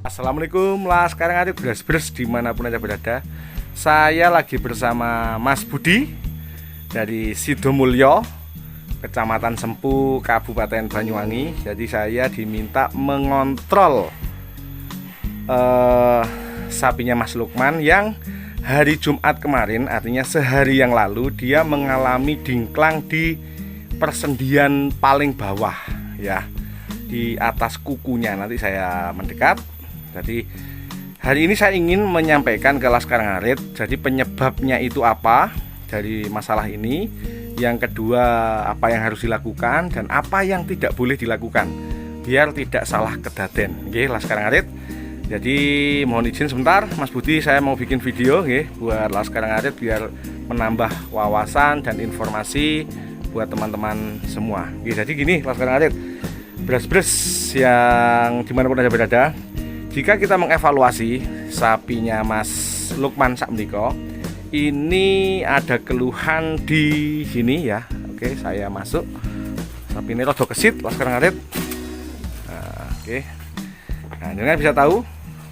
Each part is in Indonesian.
Assalamualaikum Laskar Ngarit Bras dimanapun Anda berada. Saya lagi bersama Mas Budi dari Sidomulyo, Kecamatan Sempu, Kabupaten Banyuwangi. Jadi saya diminta mengontrol sapinya Mas Lukman yang hari Jumat kemarin, artinya sehari yang lalu, dia mengalami dingklang di persendian paling bawah ya, di atas kukunya. Nanti saya mendekat. Jadi hari ini saya ingin menyampaikan ke Laskar Ngarit, jadi penyebabnya itu apa dari masalah ini, yang kedua apa yang harus dilakukan dan apa yang tidak boleh dilakukan biar tidak salah kedaden. Oke, Laskar Ngarit. Jadi mohon izin sebentar Mas Budi, saya mau bikin video buat Laskar Ngarit biar menambah wawasan dan informasi buat teman-teman semua. Jadi gini Laskar Ngarit, bras yang dimanapun Anda berada, jika kita mengevaluasi sapinya Mas Lukman sakmeniko, ini ada keluhan di sini ya. Oke, saya masuk. Sapi ini rada kesit Laskar Ngarit. Nah, oke. Nah, jangan bisa tahu,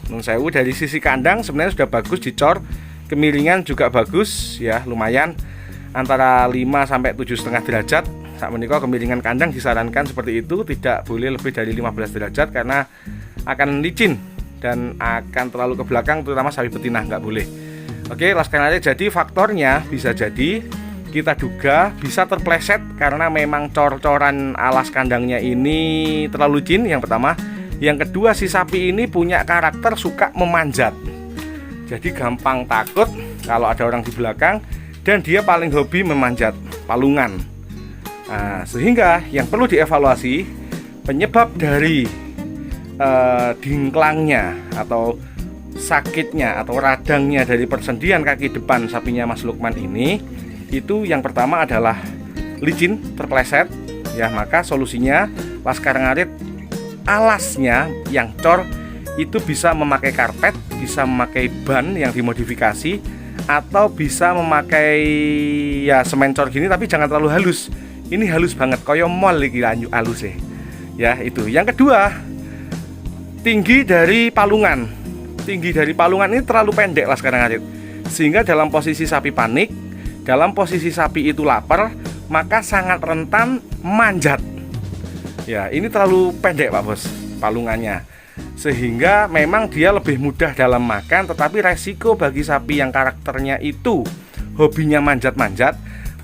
nun sewu dari sisi kandang sebenarnya sudah bagus dicor, kemiringan juga bagus ya, lumayan antara 5 sampai 7,5 derajat. Saat menikah kemiringan kandang disarankan seperti itu, tidak boleh lebih dari 15 derajat karena akan licin dan akan terlalu ke belakang, terutama sapi betina nggak boleh. Oke, Laskar Ngarit, jadi faktornya bisa jadi kita duga bisa terpleset karena memang cor-coran alas kandangnya ini terlalu licin, yang pertama. Yang kedua, si sapi ini punya karakter suka memanjat, jadi gampang takut kalau ada orang di belakang, dan dia paling hobi memanjat palungan. Nah, sehingga yang perlu dievaluasi penyebab dari dingklangnya atau sakitnya atau radangnya dari persendian kaki depan sapinya Mas Lukman ini, itu yang pertama adalah licin, terpleset ya. Maka solusinya Laskar Ngarit, alasnya yang cor itu bisa memakai karpet, bisa memakai ban yang dimodifikasi, atau bisa memakai ya semen cor gini, tapi jangan terlalu halus. Ini halus banget, koyo mall iki halus ya. Itu. Yang kedua, tinggi dari palungan. Tinggi dari palungan ini terlalu pendek Laskar Ngarit, sehingga dalam posisi sapi panik, dalam posisi sapi itu lapar, maka sangat rentan manjat. Ya, ini terlalu pendek Pak Bos palungannya, sehingga memang dia lebih mudah dalam makan, tetapi resiko bagi sapi yang karakternya itu hobinya manjat-manjat,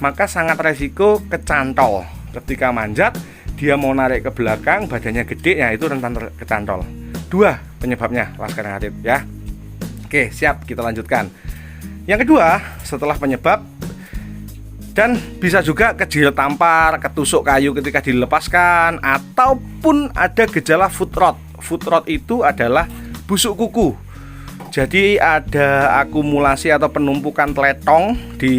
maka sangat resiko kecantol. Ketika manjat, dia mau narik ke belakang, badannya gede, ya itu rentan kecantol. Dua penyebabnya Laskar Ngarit ya. Oke, siap, kita lanjutkan. Yang kedua, setelah penyebab, dan bisa juga kejilat tampar, ketusuk kayu ketika dilepaskan, ataupun ada gejala foot rot. Foot rot itu adalah busuk kuku. Jadi ada akumulasi atau penumpukan teletong di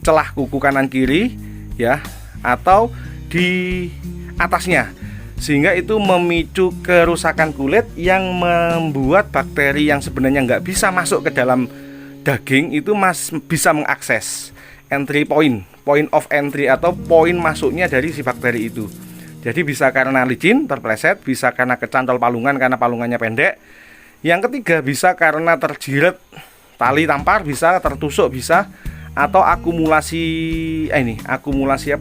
celah kuku kanan kiri ya, atau di atasnya, sehingga itu memicu kerusakan kulit yang membuat bakteri yang sebenarnya nggak bisa masuk ke dalam daging itu bisa mengakses entry point of entry atau poin masuknya dari si bakteri itu. Jadi bisa karena licin, terpleset, bisa karena kecantol palungan karena palungannya pendek. Yang ketiga, bisa karena terjirat tali tampar, bisa tertusuk, bisa, atau akumulasi akumulasi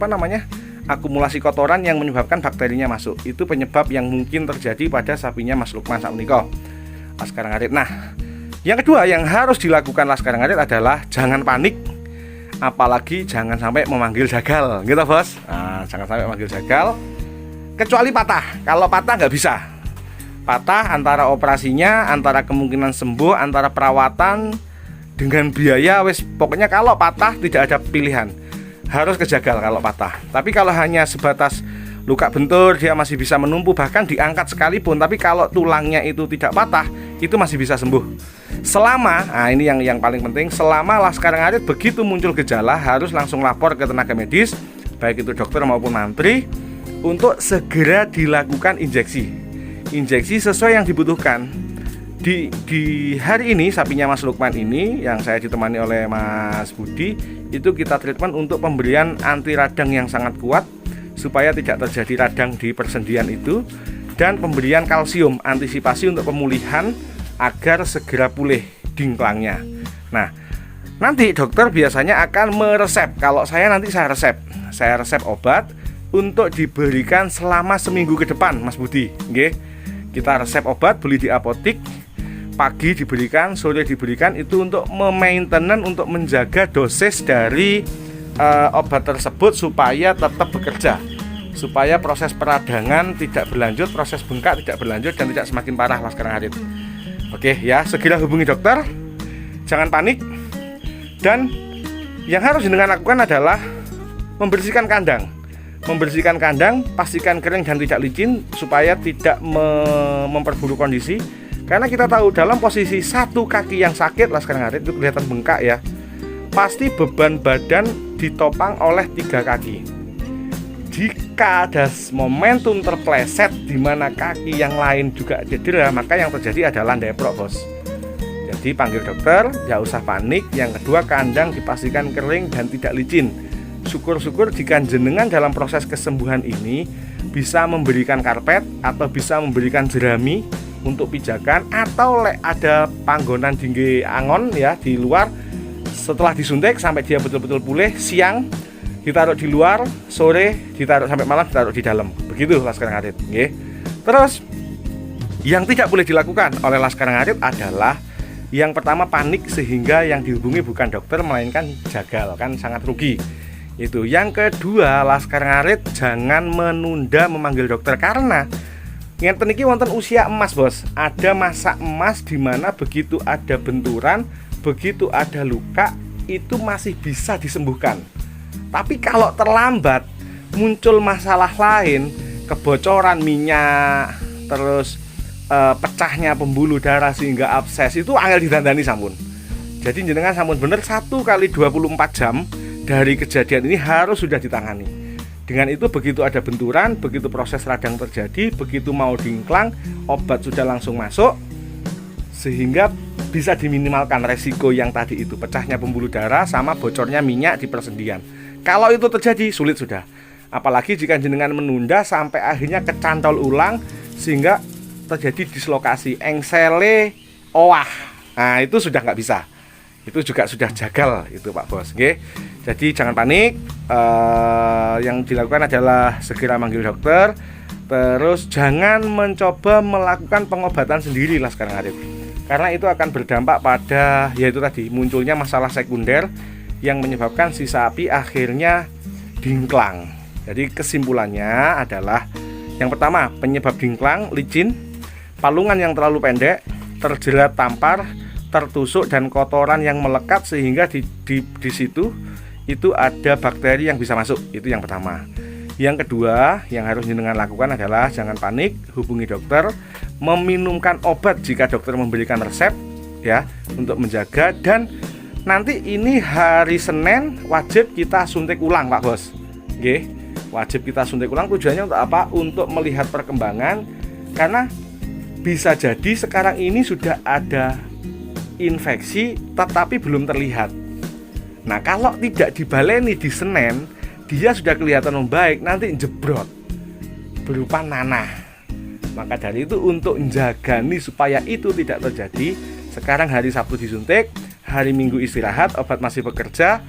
kotoran yang menyebabkan bakterinya masuk. Itu penyebab yang mungkin terjadi pada sapinya Mas Lukman sakmeniko Laskar Ngarit. Nah, yang kedua yang harus dilakukan Laskar Ngarit adalah jangan panik, apalagi jangan sampai memanggil jagal, gitu Bos. Nah, jangan sampai memanggil jagal, kecuali patah. Kalau patah nggak bisa. Patah antara operasinya, antara kemungkinan sembuh, antara perawatan dengan biaya, pokoknya kalau patah tidak ada pilihan, harus ke jagal kalau patah. Tapi kalau hanya sebatas luka bentur, dia masih bisa menumpu, bahkan diangkat sekalipun, tapi kalau tulangnya itu tidak patah, itu masih bisa sembuh. Selama, nah ini yang paling penting, selama Laskar Ngarit begitu muncul gejala harus langsung lapor ke tenaga medis, baik itu dokter maupun mantri, untuk segera dilakukan injeksi sesuai yang dibutuhkan. Di hari ini sapinya Mas Lukman ini yang saya ditemani oleh Mas Budi, itu kita treatment untuk pemberian anti radang yang sangat kuat supaya tidak terjadi radang di persendian itu. dan pemberian kalsium, antisipasi untuk pemulihan agar segera pulih dingklangnya. Nah, nanti dokter biasanya akan meresep. Kalau saya nanti saya resep obat untuk diberikan selama seminggu ke depan, Mas Budi. Nggih. Kita resep obat beli di apotik, pagi diberikan, sore diberikan, itu untuk memainten, untuk menjaga dosis dari obat tersebut supaya tetap bekerja, supaya proses peradangan tidak berlanjut, proses bengkak tidak berlanjut dan tidak semakin parah Laskar Ngarit. Oke ya, segera hubungi dokter, jangan panik. Dan yang harus jenengan lakukan adalah membersihkan kandang. Membersihkan kandang, pastikan kering dan tidak licin supaya tidak memperburuk kondisi. Karena kita tahu dalam posisi satu kaki yang sakit Laskar Ngarit itu kelihatan bengkak ya, pasti beban badan ditopang oleh 3 kaki. Jika ada momentum terpleset di mana kaki yang lain juga cedera, maka yang terjadi adalah ndeprok, bos. Jadi panggil dokter, gak usah panik. Yang kedua, kandang dipastikan kering dan tidak licin. Syukur-syukur jika jenengan dalam proses kesembuhan ini bisa memberikan karpet atau bisa memberikan jerami untuk pijakan, atau ada panggonan tinggi angon ya di luar. Setelah disuntik sampai dia betul-betul pulih, siang ditaruh di luar, sore ditaruh sampai malam ditaruh di dalam. Begitu Laskar Ngarit, nggih. Terus yang tidak boleh dilakukan oleh Laskar Ngarit adalah yang pertama panik sehingga yang dihubungi bukan dokter melainkan jagal, kan sangat rugi. Itu. Yang kedua, Laskar Ngarit jangan menunda memanggil dokter karena ngenten iki wonten usia emas, bos. Ada masa emas di mana begitu ada benturan, begitu ada luka, itu masih bisa disembuhkan. Tapi kalau terlambat, muncul masalah lain, kebocoran minyak, terus pecahnya pembuluh darah sehingga abses, itu angel didandani sampun. Jadi jenengan sampun bener 1 kali 24 jam dari kejadian ini harus sudah ditangani. Dengan itu begitu ada benturan, begitu proses radang terjadi, begitu mau dingklang, obat sudah langsung masuk, sehingga bisa diminimalkan resiko yang tadi itu, pecahnya pembuluh darah sama bocornya minyak di persendian. Kalau itu terjadi, sulit sudah. Apalagi jika jenengan menunda sampai akhirnya kecantol ulang sehingga terjadi dislokasi engsele owah. Nah, itu sudah nggak bisa. Itu juga sudah jagal itu Pak Bos. Oke. Jadi jangan panik. Yang dilakukan adalah segera manggil dokter. Terus jangan mencoba melakukan pengobatan sendiri Laskar Ngarit, karena itu akan berdampak pada yaitu tadi munculnya masalah sekunder yang menyebabkan si sapi akhirnya dingklang. Jadi kesimpulannya adalah yang pertama, penyebab dingklang licin, palungan yang terlalu pendek, terjerat tampar, tertusuk dan kotoran yang melekat sehingga di situ itu ada bakteri yang bisa masuk. Itu yang pertama. Yang kedua, yang harus jenengan lakukan adalah jangan panik, hubungi dokter, meminumkan obat jika dokter memberikan resep ya untuk menjaga, dan nanti ini hari Senin wajib kita suntik ulang Pak Bos. Oke, wajib kita suntik ulang. Tujuannya untuk apa? Untuk melihat perkembangan, karena bisa jadi sekarang ini sudah ada infeksi tetapi belum terlihat. Nah, kalau tidak dibaleni di Senin, dia sudah kelihatan membaik, nanti jebrot berupa nanah. Maka dari itu untuk menjagani supaya itu tidak terjadi, sekarang hari Sabtu disuntik, hari Minggu istirahat, obat masih bekerja,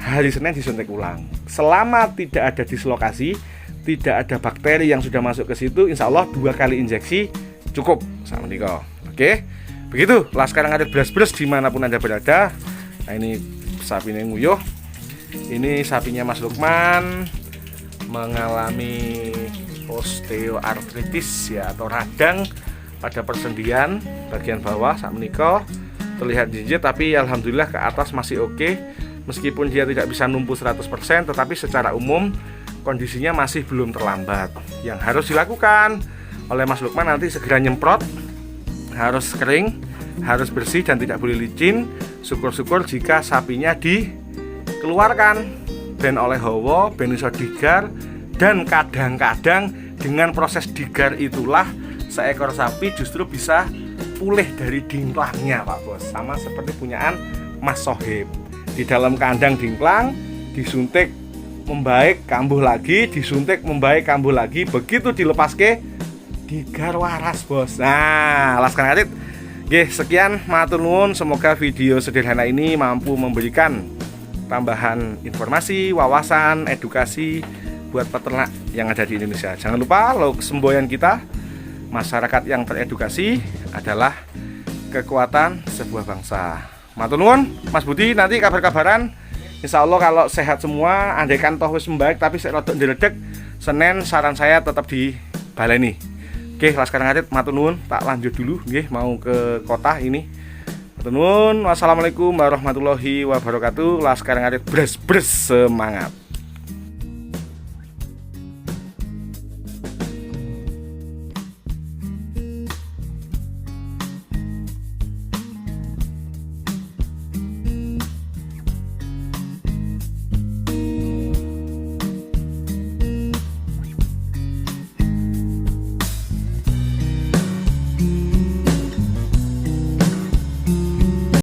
hari Senin disuntik ulang. Selama tidak ada dislokasi, tidak ada bakteri yang sudah masuk ke situ, insya Allah 2 kali injeksi cukup sama Niko. Oke, begitu. Laskar Ngarit beras-beras dimanapun Anda berada. Nah, ini sapinya nguyuh. Ini sapinya Mas Lukman mengalami osteoartritis ya, atau radang pada persendian bagian bawah sak menika. Terlihat jijik tapi alhamdulillah ke atas masih oke. Meskipun dia tidak bisa numpuh 100%, tetapi secara umum kondisinya masih belum terlambat. Yang harus dilakukan oleh Mas Lukman nanti segera nyemprot, harus kering, harus bersih dan tidak boleh licin. Syukur-syukur jika sapinya dikeluarkan ben oleh hawa, ben iso digar, dan kadang-kadang dengan proses digar itulah seekor sapi justru bisa pulih dari dingklangnya Pak Bos. Sama seperti punyaan Mas Sohib. Di dalam kandang dingklang, disuntik membaik kambuh lagi, disuntik membaik kambuh lagi. Begitu dilepaske digar waras, Bos. Nah, Laskar Ngarit. Nggih, sekian matur nuwun, semoga video sederhana ini mampu memberikan tambahan informasi, wawasan, edukasi buat peternak yang ada di Indonesia. Jangan lupa logo semboyan kita, masyarakat yang teredukasi adalah kekuatan sebuah bangsa. Matur nuwun, Mas Budi, nanti kabar-kabaran. Insya Allah kalau sehat semua, andaikan toh wis membaik tapi saya rodok ndeledek, Senin saran saya tetap di baleni. Oke, Laskar Ngarit, matur nuwun, tak lanjut dulu nggih, mau ke kota ini. Matur nuwun. Wassalamualaikum warahmatullahi wabarakatuh. Laskar Ngarit bres semangat.